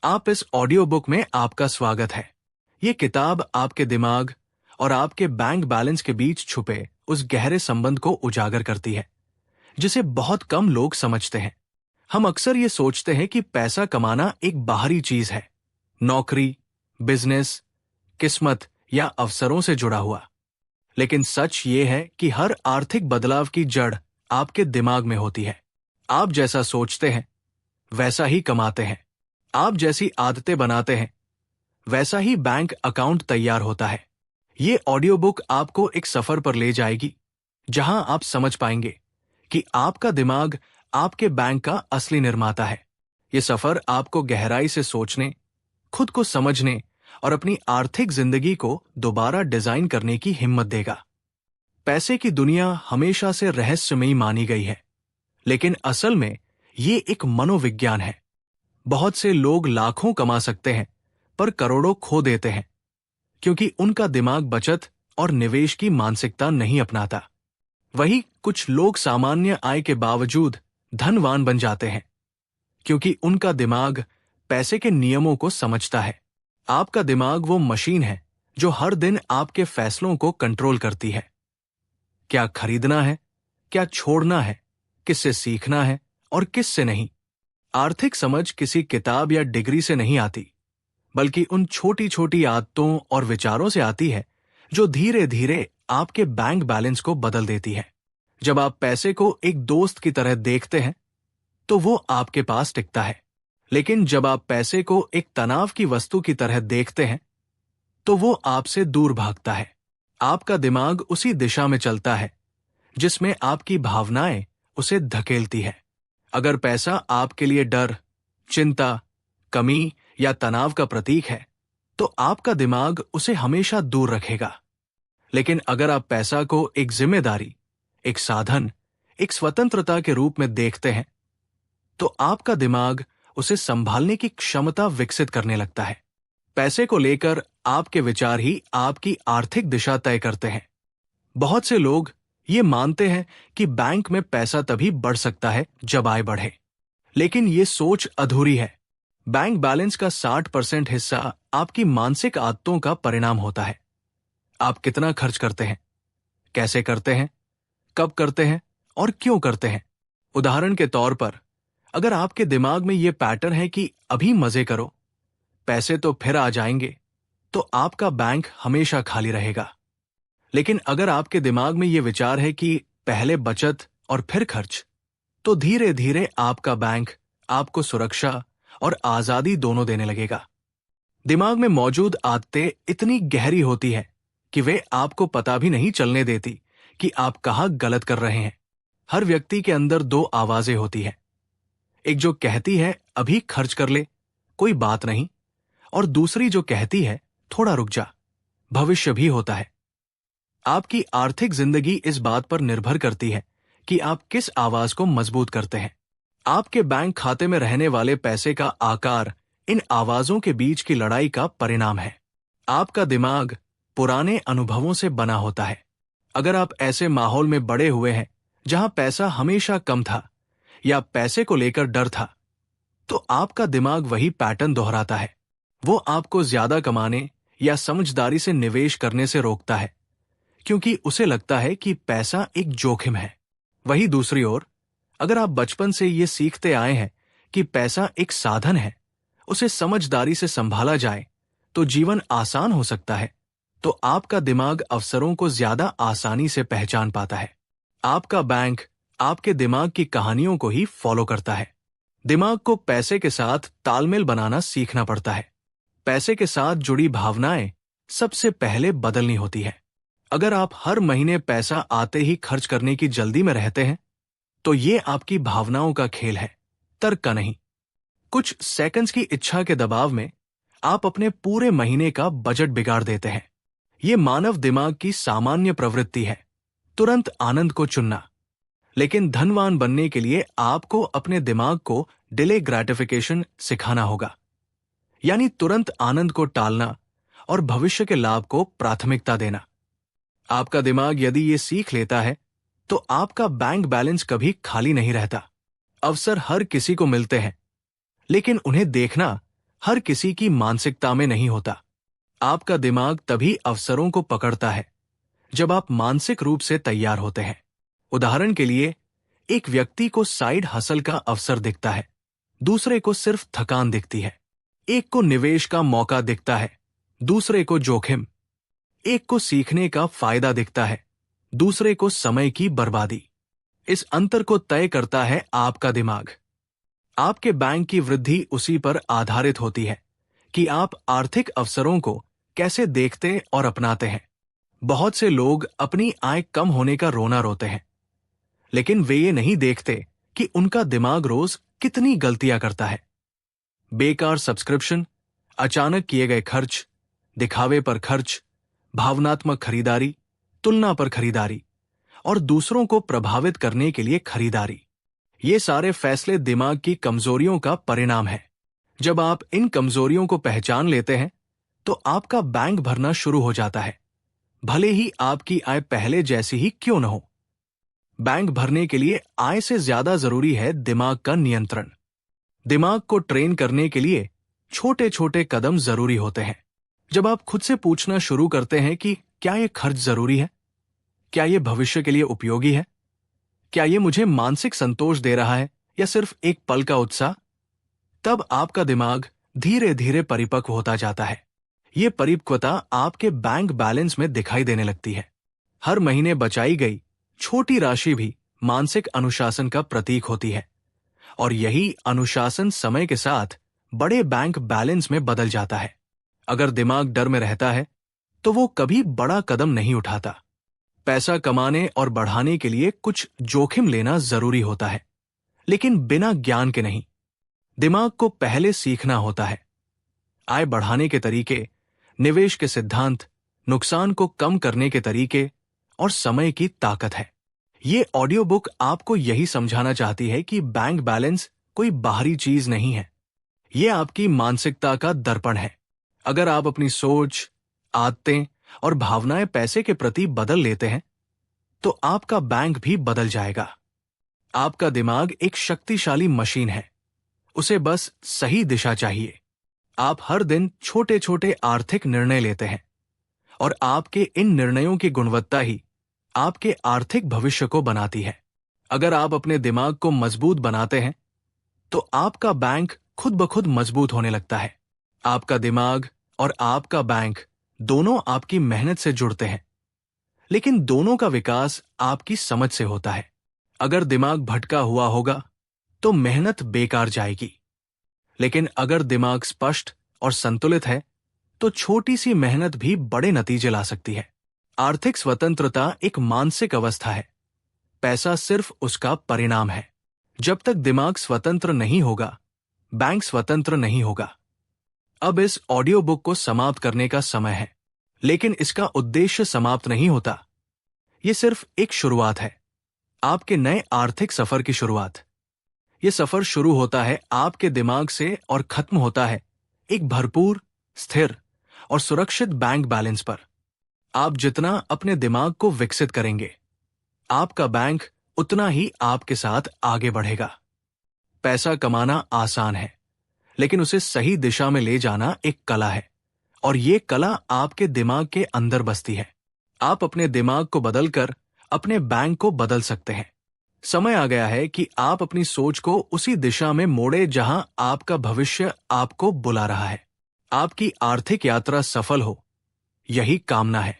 आप इस audio book में आपका स्वागत है। ये किताब आपके दिमाग और आपके बैंक बैलेंस के बीच छुपे उस गहरे संबंध को उजागर करती है जिसे बहुत कम लोग समझते हैं। हम अक्सर ये सोचते हैं कि पैसा कमाना एक बाहरी चीज है, नौकरी, बिजनेस, किस्मत या अवसरों से जुड़ा हुआ। लेकिन सच ये है कि हर आर्थिक बदलाव की जड़ आपके दिमाग में होती है। आप जैसा सोचते हैं वैसा ही कमाते हैं। आप जैसी आदतें बनाते हैं वैसा ही बैंक अकाउंट तैयार होता है। ये ऑडियो बुक आपको एक सफर पर ले जाएगी जहां आप समझ पाएंगे कि आपका दिमाग आपके बैंक का असली निर्माता है। ये सफर आपको गहराई से सोचने, खुद को समझने और अपनी आर्थिक जिंदगी को दोबारा डिजाइन करने की हिम्मत देगा। पैसे की दुनिया हमेशा से रहस्यमयी मानी गई है, लेकिन असल में ये एक मनोविज्ञान है। बहुत से लोग लाखों कमा सकते हैं पर करोड़ों खो देते हैं क्योंकि उनका दिमाग बचत और निवेश की मानसिकता नहीं अपनाता। वहीं कुछ लोग सामान्य आय के बावजूद धनवान बन जाते हैं क्योंकि उनका दिमाग पैसे के नियमों को समझता है। आपका दिमाग वो मशीन है जो हर दिन आपके फैसलों को कंट्रोल करती है। क्या खरीदना है, क्या छोड़ना है, किससे सीखना है और किससे नहीं। आर्थिक समझ किसी किताब या डिग्री से नहीं आती, बल्कि उन छोटी छोटी आदतों और विचारों से आती है जो धीरे धीरे आपके बैंक बैलेंस को बदल देती है। जब आप पैसे को एक दोस्त की तरह देखते हैं तो वो आपके पास टिकता है, लेकिन जब आप पैसे को एक तनाव की वस्तु की तरह देखते हैं तो वो आपसे दूर भागता है। आपका दिमाग उसी दिशा में चलता है जिसमें आपकी भावनाएं उसे धकेलती है। अगर पैसा आपके लिए डर, चिंता, कमी या तनाव का प्रतीक है तो आपका दिमाग उसे हमेशा दूर रखेगा। लेकिन अगर आप पैसा को एक जिम्मेदारी, एक साधन, एक स्वतंत्रता के रूप में देखते हैं तो आपका दिमाग उसे संभालने की क्षमता विकसित करने लगता है। पैसे को लेकर आपके विचार ही आपकी आर्थिक दिशा तय करते हैं। बहुत से लोग ये मानते हैं कि बैंक में पैसा तभी बढ़ सकता है जब आय बढ़े, लेकिन ये सोच अधूरी है। बैंक बैलेंस का 60% हिस्सा आपकी मानसिक आदतों का परिणाम होता है। आप कितना खर्च करते हैं, कैसे करते हैं, कब करते हैं और क्यों करते हैं। उदाहरण के तौर पर, अगर आपके दिमाग में ये पैटर्न है कि अभी मजे करो, पैसे तो फिर आ जाएंगे, तो आपका बैंक हमेशा खाली रहेगा। लेकिन अगर आपके दिमाग में ये विचार है कि पहले बचत और फिर खर्च, तो धीरे धीरे आपका बैंक आपको सुरक्षा और आजादी दोनों देने लगेगा। दिमाग में मौजूद आदतें इतनी गहरी होती है कि वे आपको पता भी नहीं चलने देती कि आप कहाँ गलत कर रहे हैं। हर व्यक्ति के अंदर दो आवाजें होती हैं, एक जो कहती है अभी खर्च कर ले, कोई बात नहीं, और दूसरी जो कहती है थोड़ा रुक जा, भविष्य भी होता है। आपकी आर्थिक जिंदगी इस बात पर निर्भर करती है कि आप किस आवाज को मजबूत करते हैं। आपके बैंक खाते में रहने वाले पैसे का आकार इन आवाजों के बीच की लड़ाई का परिणाम है। आपका दिमाग पुराने अनुभवों से बना होता है। अगर आप ऐसे माहौल में बड़े हुए हैं जहां पैसा हमेशा कम था या पैसे को लेकर डर था, तो आपका दिमाग वही पैटर्न दोहराता है। वो आपको ज्यादा कमाने या समझदारी से निवेश करने से रोकता है क्योंकि उसे लगता है कि पैसा एक जोखिम है। वहीं दूसरी ओर, अगर आप बचपन से ये सीखते आए हैं कि पैसा एक साधन है, उसे समझदारी से संभाला जाए तो जीवन आसान हो सकता है, तो आपका दिमाग अवसरों को ज्यादा आसानी से पहचान पाता है। आपका बैंक आपके दिमाग की कहानियों को ही फॉलो करता है। दिमाग को पैसे के साथ तालमेल बनाना सीखना पड़ता है। पैसे के साथ जुड़ी भावनाएं सबसे पहले बदलनी होती है। अगर आप हर महीने पैसा आते ही खर्च करने की जल्दी में रहते हैं तो ये आपकी भावनाओं का खेल है, तर्क का नहीं। कुछ सेकंड्स की इच्छा के दबाव में आप अपने पूरे महीने का बजट बिगाड़ देते हैं। ये मानव दिमाग की सामान्य प्रवृत्ति है, तुरंत आनंद को चुनना। लेकिन धनवान बनने के लिए आपको अपने दिमाग को डिले ग्रेटिफिकेशन सिखाना होगा, यानी तुरंत आनंद को टालना और भविष्य के लाभ को प्राथमिकता देना। आपका दिमाग यदि ये सीख लेता है तो आपका बैंक बैलेंस कभी खाली नहीं रहता। अवसर हर किसी को मिलते हैं, लेकिन उन्हें देखना हर किसी की मानसिकता में नहीं होता। आपका दिमाग तभी अवसरों को पकड़ता है जब आप मानसिक रूप से तैयार होते हैं। उदाहरण के लिए, एक व्यक्ति को साइड हसल का अवसर दिखता है, दूसरे को सिर्फ थकान दिखती है। एक को निवेश का मौका दिखता है, दूसरे को जोखिम। एक को सीखने का फायदा दिखता है, दूसरे को समय की बर्बादी। इस अंतर को तय करता है आपका दिमाग। आपके बैंक की वृद्धि उसी पर आधारित होती है कि आप आर्थिक अवसरों को कैसे देखते और अपनाते हैं। बहुत से लोग अपनी आय कम होने का रोना रोते हैं, लेकिन वे ये नहीं देखते कि उनका दिमाग रोज कितनी गलतियां करता है। बेकार सब्सक्रिप्शन, अचानक किए गए खर्च, दिखावे पर खर्च, भावनात्मक खरीदारी, तुलना पर खरीदारी और दूसरों को प्रभावित करने के लिए खरीदारी। ये सारे फैसले दिमाग की कमजोरियों का परिणाम है। जब आप इन कमजोरियों को पहचान लेते हैं, तो आपका बैंक भरना शुरू हो जाता है, भले ही आपकी आय पहले जैसी ही क्यों न हो। बैंक भरने के लिए आय से ज्यादा जरूरी है दिमाग का नियंत्रण। दिमाग को ट्रेन करने के लिए छोटे छोटे कदम जरूरी होते हैं। जब आप खुद से पूछना शुरू करते हैं कि क्या यह खर्च जरूरी है, क्या यह भविष्य के लिए उपयोगी है, क्या यह मुझे मानसिक संतोष दे रहा है या सिर्फ एक पल का उत्साह, तब आपका दिमाग धीरे धीरे परिपक्व होता जाता है। यह परिपक्वता आपके बैंक बैलेंस में दिखाई देने लगती है। हर महीने बचाई गई छोटी राशि भी मानसिक अनुशासन का प्रतीक होती है, और यही अनुशासन समय के साथ बड़े बैंक बैलेंस में बदल जाता है। अगर दिमाग डर में रहता है, तो वो कभी बड़ा कदम नहीं उठाता। पैसा कमाने और बढ़ाने के लिए कुछ जोखिम लेना जरूरी होता है, लेकिन बिना ज्ञान के नहीं। दिमाग को पहले सीखना होता है। आय बढ़ाने के तरीके, निवेश के सिद्धांत, नुकसान को कम करने के तरीके और समय की ताकत है। ये ऑडियो बुक आपको यही समझाना चाहती है कि बैंक बैलेंस कोई बाहरी चीज नहीं है, ये आपकी मानसिकता का दर्पण है। अगर आप अपनी सोच, आदतें और भावनाएं पैसे के प्रति बदल लेते हैं, तो आपका बैंक भी बदल जाएगा। आपका दिमाग एक शक्तिशाली मशीन है, उसे बस सही दिशा चाहिए। आप हर दिन छोटे छोटे आर्थिक निर्णय लेते हैं, और आपके इन निर्णयों की गुणवत्ता ही आपके आर्थिक भविष्य को बनाती है। अगर आप अपने दिमाग को मजबूत बनाते हैं, तो आपका बैंक खुद ब खुद मजबूत होने लगता है। आपका दिमाग और आपका बैंक दोनों आपकी मेहनत से जुड़ते हैं, लेकिन दोनों का विकास आपकी समझ से होता है। अगर दिमाग भटका हुआ होगा, तो मेहनत बेकार जाएगी, लेकिन अगर दिमाग स्पष्ट और संतुलित है, तो छोटी सी मेहनत भी बड़े नतीजे ला सकती है। आर्थिक स्वतंत्रता एक मानसिक अवस्था है, पैसा सिर्फ उसका परिणाम है। जब तक दिमाग स्वतंत्र नहीं होगा, बैंक स्वतंत्र नहीं होगा। अब इस ऑडियो बुक को समाप्त करने का समय है, लेकिन इसका उद्देश्य समाप्त नहीं होता। यह सिर्फ एक शुरुआत है, आपके नए आर्थिक सफर की शुरुआत। यह सफर शुरू होता है आपके दिमाग से और खत्म होता है एक भरपूर, स्थिर और सुरक्षित बैंक बैलेंस पर। आप जितना अपने दिमाग को विकसित करेंगे, आपका बैंक उतना ही आपके साथ आगे बढ़ेगा। पैसा कमाना आसान है, लेकिन उसे सही दिशा में ले जाना एक कला है, और ये कला आपके दिमाग के अंदर बसती है। आप अपने दिमाग को बदलकर अपने बैंक को बदल सकते हैं। समय आ गया है कि आप अपनी सोच को उसी दिशा में मोड़े जहां आपका भविष्य आपको बुला रहा है। आपकी आर्थिक यात्रा सफल हो, यही कामना है।